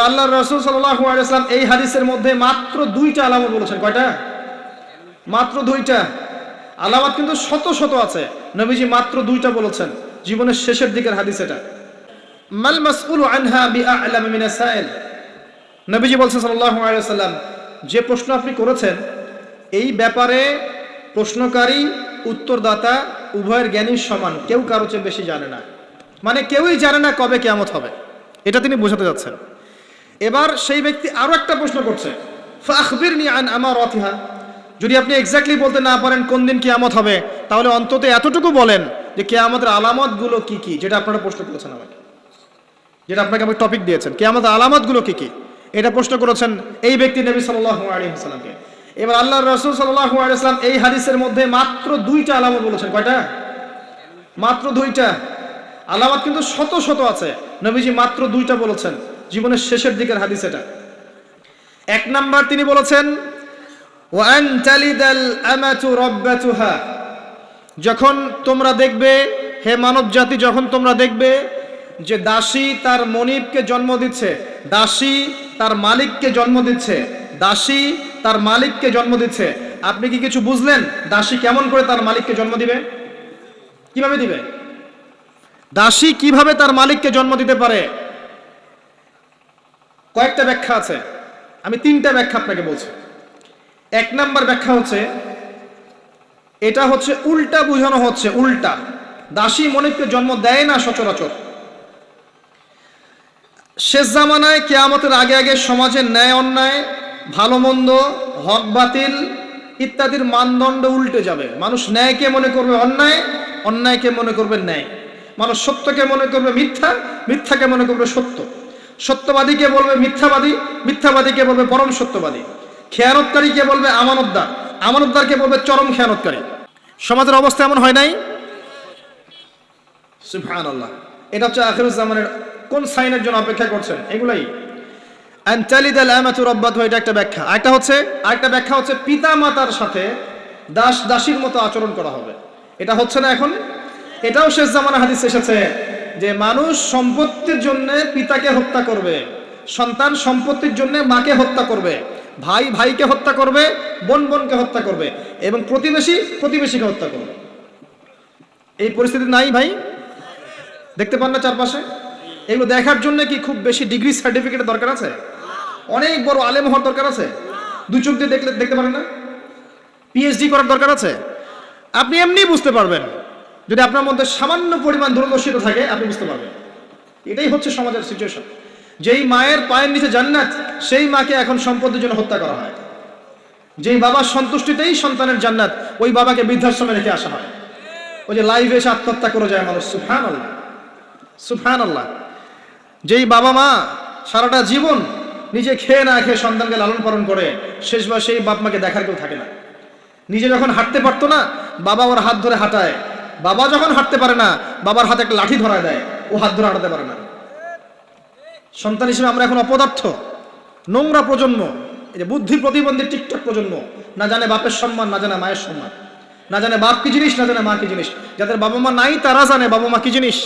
আল্লাহর রাসূল সাল্লাল্লাহু আলাইহি ওয়াসাল্লাম এই হাদিসের মধ্যে মাত্র দুইটা আলামত বলেছেন। কয়টা? মাত্র দুইটা আলামত, কিন্তু শত শত আছে। নবীজি মাত্র দুইটা বলেছেন, জীবনের শেষের দিকের হাদিস এটা। মাল মাসউলু আনহা বিআ'লাম মিনাস সাইল। নবীজি বলেছেন সাল্লাল্লাহু আলাইহি ওয়াসাল্লাম, যে প্রশ্ন আপনি করেছেন এই ব্যাপারে প্রশ্নকারী উত্তরদাতা উভয়ের জ্ঞানী সমান, কেউ কারো চেয়ে বেশি জানে না। মানে কেউই জানে না কবে কিয়ামত হবে, এটা তিনি বোঝাতে যাচ্ছেন। এবার সেই ব্যক্তি আরো একটা প্রশ্ন করছে, ফাখবিরনি আন আমারাতিহা। যদি আপনি এক্স্যাক্টলি বলতে না পারেন কোন দিন কিয়ামত হবে, তাহলে অন্তত এতটুকু বলেন যে কিয়ামতের আলামতগুলো কি কি, যেটা আপনারা প্রশ্ন করেছেন আমাকে, যেটা আপনাকে আমি টপিক দিয়েছেন, কিয়ামতের আলামতগুলো কি কি, এটা প্রশ্ন করেছেন এই ব্যক্তি নবী সাল্লাল্লাহু আলাইহি ওয়াসাল্লামকে। এবার আল্লাহর রাসূল সাল্লাল্লাহু আলাইহি ওয়াসাল্লাম এই হাদিসের মধ্যে মাত্র দুইটা আলামত বলেছেন। কয়টা? মাত্র দুইটা আলামত, কিন্তু শত শত আছে। নবীজি মাত্র দুইটা বলেছেন, জীবনের শেষের দিকের হাদিস এটা। এক নাম্বার তিনি বলেছেন, ওয়া আন তালিদাল আমাতু রাব্বাতুহা। যখন তোমরা দেখবে, হে মানব জাতি, যখন তোমরা দেখবে যে দাসী তার মনিবকে জন্ম দিচ্ছে, দাসী তার মালিককে জন্ম দিচ্ছে, দাসী তার মালিককে জন্ম দিচ্ছে, আপনি কি কিছু বুঝলেন দাসী কেমন করে তার মালিককে জন্ম দিবে? কিভাবে দিবে? দাসী কিভাবে তার মালিককে জন্ম দিতে পারে? কয়েকটা ব্যাখ্যা আছে, আমি তিনটা ব্যাখ্যা আপনাকে বলছি। এক নাম্বার ব্যাখ্যা হচ্ছে, এটা হচ্ছে উল্টা বুঝানো হচ্ছে, উল্টা। দাসী মনিবকে জন্ম দেয় না সচরাচর। শেষ জামানায় কিয়ামতের আগে আগে সমাজের ন্যায় অন্যায়, ভালো মন্দ, হক বাতিল ইত্যাদির মানদণ্ড উল্টে যাবে। মানুষ ন্যায়কে মনে করবে অন্যায়, অন্যায়কে মনে করবে ন্যায়। মানুষ সত্যকে মনে করবে মিথ্যা, মিথ্যাকে মনে করবে সত্য। সত্যবাদীকে বলবে মিথ্যাবাদী, মিথ্যাবাদীকে বলবে পরম সত্যবাদী। খেয়ানতকারীকে বলবে আমানতদার, আমানতদারকে বলবে চরম খেয়ানতকারী। সমাজের অবস্থা এমন হয় নাই? সুবহানাল্লাহ। এটা হচ্ছে আখিরুজ জামানের কোন সাইনের জন্য অপেক্ষা করছেন, এগুলাই। আন তালিদাল আমাতু রাব্বাতুহা, এটা একটা ব্যাখ্যা। আরেকটা ব্যাখ্যা হচ্ছে পিতা মাতার সাথে দাস দাসীর মতো আচরণ করা হবে। এটা হচ্ছে না এখন? এটাও শেষ জামানা হাদিস এসেছে যে মানুষ সম্পত্তির জন্য পিতাকে হত্যা করবে, সন্তান সম্পত্তির জন্য মাকে হত্যা করবে, ভাই ভাইকে হত্যা করবে, বোন বোনকে হত্যা করবে, এবং প্রতিবেশী প্রতিবেশীকে হত্যা করবে। এই পরিস্থিতি নাই ভাই? দেখতে পান না চারপাশে? এগুলো দেখার জন্য কি খুব বেশি ডিগ্রি সার্টিফিকেটের দরকার আছে? অনেক বড় আলেম হওয়ার দরকার আছে? দুই চোখ দিয়ে দেখতে পারেন না? পিএইচডি করার দরকার আছে? আপনি এমনি বুঝতে পারবেন, যদি আপনার মধ্যে সামান্য পরিমাণ দূরদর্শিতা থাকে আপনি বুঝতে পারবেন। এটাই হচ্ছে সমাজের সিচুয়েশন। যেই মায়ের পায়ের নিচে জান্নাত, সেই মাকে এখন সম্পত্তির জন্য হত্যা করা হয়। যেই বাবার সন্তুষ্টিতেই সন্তানের জান্নাত, ওই বাবাকে বৃদ্ধাশ্রমে রেখে আসা হয়। ওই যে লাইভে এসে আত্মহত্যা করে যায় মানুষ। সুবহানাল্লাহ, সুবহানাল্লাহ। যেই বাবা মা সারাটা জীবন নিজে খেয়ে না খেয়ে সন্তানকে লালন পালন করে, শেষ বয়সে সেই বাপ মাকে দেখার কেউ থাকে না। নিজে যখন হাঁটতে পারতো না, বাবা ওর হাত ধরে হাঁটায়। বাবা যখন হাঁটতে পারে না, বাবার হাতে একটা লাঠি ধরায় দেয়, ও হাত ধরে হাঁটাতে পারে না। সন্তান হিসেবে আমরা এখন অপদার্থ, নোংরা প্রজন্ম। এই যে বুদ্ধি প্রতিবন্ধী টিকটক প্রজন্ম, না জানে বাপের সম্মান, না জানে মায়ের সম্মান, না জানে বাপ কি জিনিস, না জানে মা কি জিনিস। যাদের বাবা মা নাই তারা জানে বাবা মা কি জিনিস।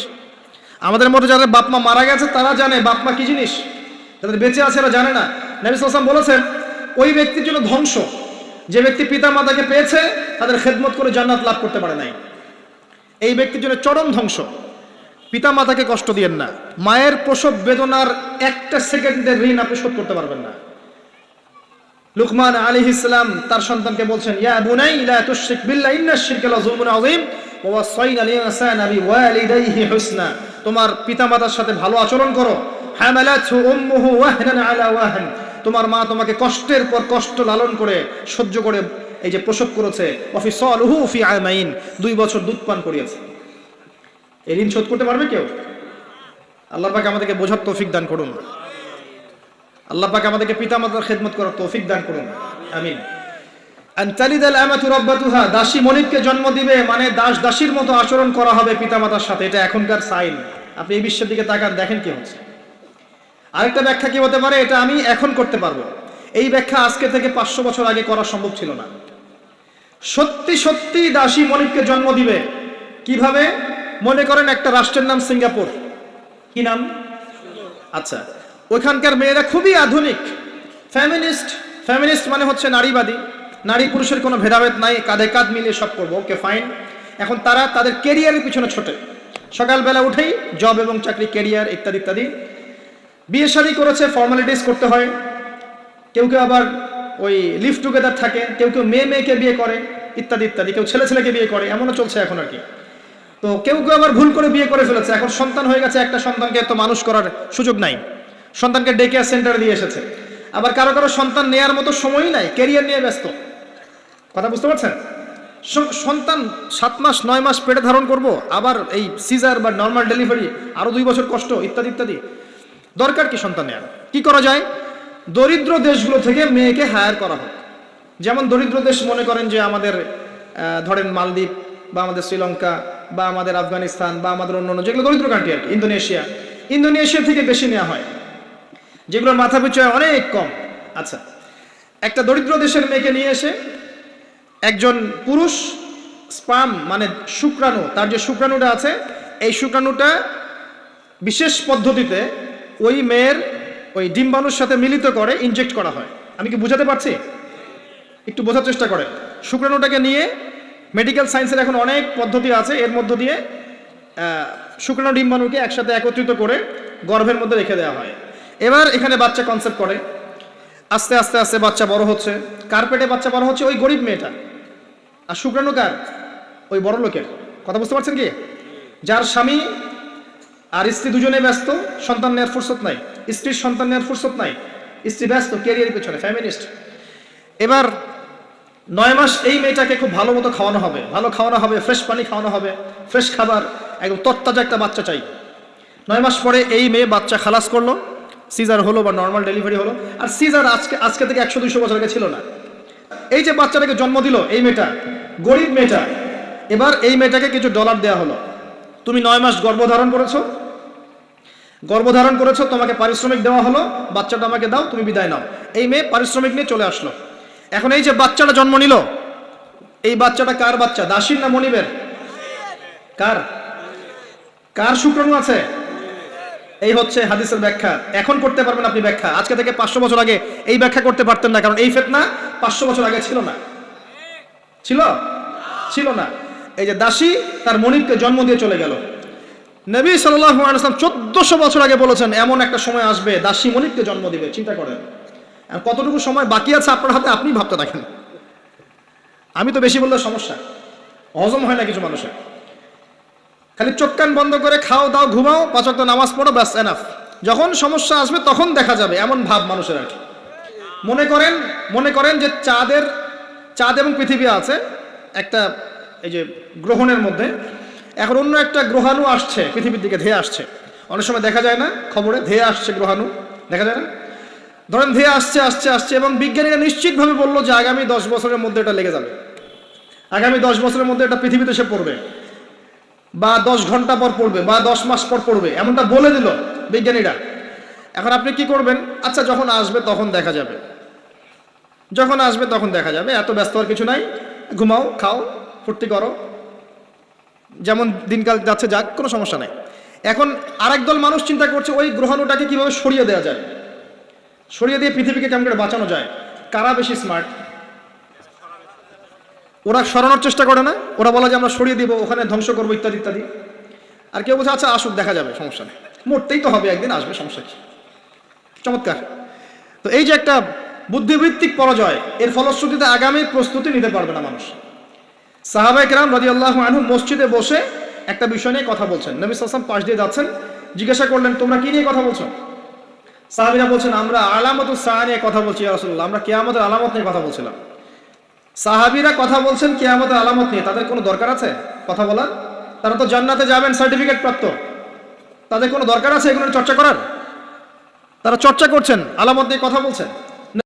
আমাদের মধ্যে যাদের বাপ মা মারা গেছে তারা জানে বাপ মা কি জিনিস, যাদের বেঁচে আছে এরা জানে না। নবী সাল্লাল্লাহু আলাইহি ওয়াসাল্লাম বলেছেন, ওই ব্যক্তির জন্য ধ্বংস যে ব্যক্তি পিতা মাতাকে পেয়েছে তাদের খেদমত করে জান্নাত লাভ করতে পারে নাই। এই ব্যক্তির জন্য চরম ধ্বংস। পিতা মাতাকে কষ্ট দিয়েন না। মায়ের প্রসব বেদনার একটা সেকেন্ডের ঋণ আপনি শোধ করতে পারবেন না। লুকমান আলাইহিস সালাম তার সন্তানকে বলছেন, ইয়া বুনাই লা তুশরিক বিল্লাহ ইন্নাশ শিরকা লাযুলমুন আযীম ওয়া ওয়াসাইনা আল ইনসানা বিওয়ালিদাইহি হুসনা। তোমার পিতামাতার সাথে ভালো আচরণ করো। হামালাতহু উম্মুহু ওয়াহনান আলা ওয়াহন। তোমার মা তোমাকে কষ্টের পর কষ্ট লালন করে সহ্য করে এই যে প্রসব করেছে। ওয়া ফিসালুহু ফি আমাইন, 2 বছর দুধ পান করিয়েছে। এই ঋণ শোধ করতে পারবে কেউ? আল্লাহ পাক আমাদেরকে বোঝার তৌফিক দান করুন। আল্লাহ পাক আমাদেরকে পিতামাতার খেদমত করার তৌফিক দান করুন, আমিন। আন তালিদাল আমাতু রাব্বাতুহা, দাসী মনিবকে জন্ম দিবে, মানে দাস দাসীর মতো আচরণ করা হবে পিতামাতার সাথে। এটা এখনকার সাইন। আপনি এই বিশ্বের দিকে তাকান, দেখেন কি হচ্ছে। আরেকটা ব্যাখ্যা কি হতে পারে, এটা আমি এখন করতে পারবো। এই ব্যাখ্যা আজকে থেকে 500 বছর আগে করা সম্ভব ছিল না। সত্যি সত্যি দাসী মনিবকে জন্ম দিবে। কিভাবে? মনে করেন একটা রাষ্ট্রের নাম সিঙ্গাপুর। কি নাম? আচ্ছা, ওইখানকার মেয়েরা খুবই আধুনিক, ফ্যামিনিস্ট। ফ্যামিনিস্ট মানে হচ্ছে নারীবাদী, নারী পুরুষের কোনো ভেদাভেদ নাই, কাঁধে কাঁধ মিলিয়ে সব করবো, ওকে ফাইন। এখন তারা তাদের কেরিয়ারের পিছনে ছোটে, সকালবেলা উঠেই জব এবং চাকরি, কেরিয়ার ইত্যাদি ইত্যাদি। বিয়ে শাদী করেছে, ফর্মালিটিস করতে হয়। কেউ কেউ আবার ওই লিভ টুগেদার থাকে, কেউ কেউ মেয়ে মেয়েকে বিয়ে করে ইত্যাদি ইত্যাদি, কেউ ছেলে ছেলেকে বিয়ে করে, এমনও চলছে এখন আর কি। তো কেউ কেউ আবার ভুল করে বিয়ে করে ফেলেছে, এখন সন্তান হয়ে গেছে, একটা সন্তানকে তো মানুষ করার সুযোগ নাই, সন্তানকে ডে কেয়ার সেন্টারে দিয়ে এসেছে। আবার কারো কারো সন্তান নেয়ার মতো সময়ই নাই, ক্যারিয়ার নিয়ে ব্যস্ত। কথা বুঝতে পারছেন? সন্তান 7 মাস 9 মাস পেটে ধারণ করব, আবার এই সিজার বা নর্মাল ডেলিভারি, আরো 2 বছর কষ্ট ইত্যাদি ইত্যাদি। দরকার কি সন্তান নেয়ার? কি করা যায়? দরিদ্র দেশগুলো থেকে মেয়েকে হায়ার করা হোক। যেমন দরিদ্র দেশ মনে করেন যে আমাদের ধরেন মালদ্বীপ বা আমাদের শ্রীলঙ্কা বা আমাদের আফগানিস্তান বা আমাদের অন্যান্য যেগুলো দরিদ্র কান্ট্রি আর কি, ইন্দোনেশিয়া থেকে বেশি নেওয়া হয়, যেগুলোর মাথা পিছু অনেক কম। আচ্ছা, একটা দরিদ্র দেশের মেয়েকে নিয়ে এসে একজন পুরুষ স্পার্ম মানে শুক্রাণু, তার যে শুক্রাণুটা আছে, এই শুক্রাণুটা বিশেষ পদ্ধতিতে ওই মেয়ের ওই ডিম্বাণুর সাথে মিলিত করে ইনজেক্ট করা হয়। আমি কি বুঝাতে পারছি? একটু বোঝার চেষ্টা করেন। শুক্রাণুটাকে নিয়ে মেডিকেল সায়েন্সের এখন অনেক পদ্ধতি আছে, এর মধ্য দিয়ে শুক্রাণু ডিম্বাণুকে একসাথে একত্রিত করে গর্ভের মধ্যে রেখে দেওয়া হয়। এবার এখানে বাচ্চা কনসেপ্ট করে, আস্তে আস্তে আস্তে বাচ্চা বড় হচ্ছে। কার্পেটে বাচ্চা বড় হচ্ছে ওই গরিব মেয়েটা, আর শুক্রাণু কার? ওই বড় লোকের। কথা বুঝতে পারছেন কি? যার স্বামী আর স্ত্রী দুজনে ব্যস্ত, সন্তান নেওয়ার ফুরসত নাই, স্ত্রীর সন্তান নেওয়ার ফুরসত নাই, স্ত্রী ব্যস্ত ক্যারিয়ারের পেছনে, ফ্যামিনিস্ট। এবার 9 মাস এই মেয়েটাকে খুব ভালো মতো খাওয়ানো হবে, ভালো খাওয়ানো হবে, ফ্রেশ পানি খাওয়ানো হবে, ফ্রেশ খাবার, একদম তরতাজা একটা বাচ্চা চাই। 9 মাস পরে এই মেয়ে বাচ্চা খালাস করলো, সিজার হলো বা নর্মাল ডেলিভারি হলো। আর সিজার আজকে থেকে 100-200 বছর আগে ছিল না। এই যে বাচ্চাটাকে জন্ম দিল এই মেয়েটা, গরিব মেয়েটা, এবার এই মেয়েটাকে কিছু ডলার দেওয়া হলো। তুমি 9 মাস গর্ভধারণ করেছো, তোমাকে পারিশ্রমিক দেওয়া হলো, বাচ্চাটা আমাকে দাও, তুমি বিদায় নাও। এই মেয়ে পারিশ্রমিক নিয়ে চলে আসলো। এখন এই যে বাচ্চাটা জন্ম নিল, এই বাচ্চাটা কার বাচ্চা? দাসীর না মনিবের? কার শুক্রাণু আছে? এই হচ্ছে হাদিসের ব্যাখ্যা। এখন করতে পারবেন আপনি ব্যাখ্যা, আজকে থেকে 500 বছর আগে এই ব্যাখ্যা করতে পারতেন না, কারণ এই ফিতনা 500 বছর আগে ছিল না। এই যে দাসী তার মনিবকে জন্ম দিয়ে চলে গেল। নবী সাল্লাল্লাহু আলাইহি ওয়াসাল্লাম 1400 বছর আগে বলেছেন এমন একটা সময় আসবে দাসী মনিবকে জন্ম দিবে। চিন্তা করেন, আর কতটুকু সময় বাকি আছে আপনার হাতে, আপনি ভাবতে থাকেন। আমি তো বেশি বললে সমস্যা, হজম হয় না কিছু মানুষের। খালি চোখ কান বন্ধ করে খাও দাও ঘুমাও, 5 ওয়াক্ত নামাজ পড়ো, ব্যাস এনাফ। যখন সমস্যা আসবে তখন দেখা যাবে, এমন ভাব মানুষের আর কি। মনে করেন যে চাঁদ এবং পৃথিবী আছে একটা এই যে গ্রহণের মধ্যে। এখন অন্য একটা গ্রহাণু আসছে পৃথিবীর দিকে, ধেয়ে আসছে। অনেক সময় দেখা যায় না খবরে, ধেয়ে আসছে গ্রহাণু, দেখা যায় না? ধরেন ধেয়ে আসছে এবং বিজ্ঞানীরা নিশ্চিতভাবে বললো যে আগামী 10 বছরের মধ্যে এটা লেগে যাবে, আগামী 10 বছরের মধ্যে এটা পৃথিবীতে এসে পড়বে, বা 10 ঘন্টা পর পড়বে, বা 10 মাস পর পড়বে, এমনটা বলে দিল বিজ্ঞানীরা। এখন আপনি কি করবেন? আচ্ছা, যখন আসবে তখন দেখা যাবে, এত ব্যস্ত হওয়ার কিছু নাই, ঘুমাও, খাও, ফুর্তি করো, যেমন দিনকাল যাচ্ছে যাক, কোনো সমস্যা নাই। এখন আরেক দল মানুষ চিন্তা করছে ওই গ্রহাণুটাকে কিভাবে সরিয়ে দেওয়া যায়, সরিয়ে দিয়ে পৃথিবীকে কেমন করে বাঁচানো যায়। কারা বেশি স্মার্ট? ওরা সরানোর চেষ্টা করে না, ওরা বলে যে আমরা সরিয়ে দিব, ওখানে ধ্বংস করবো ইত্যাদি ইত্যাদি। আর কেউ বলছে আচ্ছা আসুক, দেখা যাবে, সমস্যা নেই, মরতেই তো হবে, একদিন আসবে, সমস্যা কি। চমৎকার। তো এই যে একটা বুদ্ধিবৃত্তিক পরাজয়, এর ফলশ্রুতিতে আগামী প্রস্তুতি নিতে পারবে না মানুষ। সাহাবায়ে কেরাম রাদিয়াল্লাহু আনহুম মসজিদে বসে একটা বিষয় নিয়ে কথা বলছেন, নবী সাল্লাল্লাহু আলাইহি ওয়াসাল্লাম পাশ দিয়ে যাচ্ছেন, জিজ্ঞাসা করলেন তোমরা কি নিয়ে কথা বলছো? সাহাবীরা বলছেন আমরা আলামাতুস সাআ নিয়ে কথা বলছি ইয়া রাসূলুল্লাহ, আমরা কিয়ামতের আলামত নিয়ে কথা বলছিলাম। সাহাবীরা কথা বলছেন কিয়ামতের আলামত নিয়ে, তাদের কোনো দরকার আছে কথা বলার? তারা তো জান্নাতে যাবেন সার্টিফিকেট প্রাপ্ত, তাদের কোনো দরকার আছে এগুলো চর্চা করার? তারা চর্চা করছেন, আলামত নিয়ে কথা বলছেন।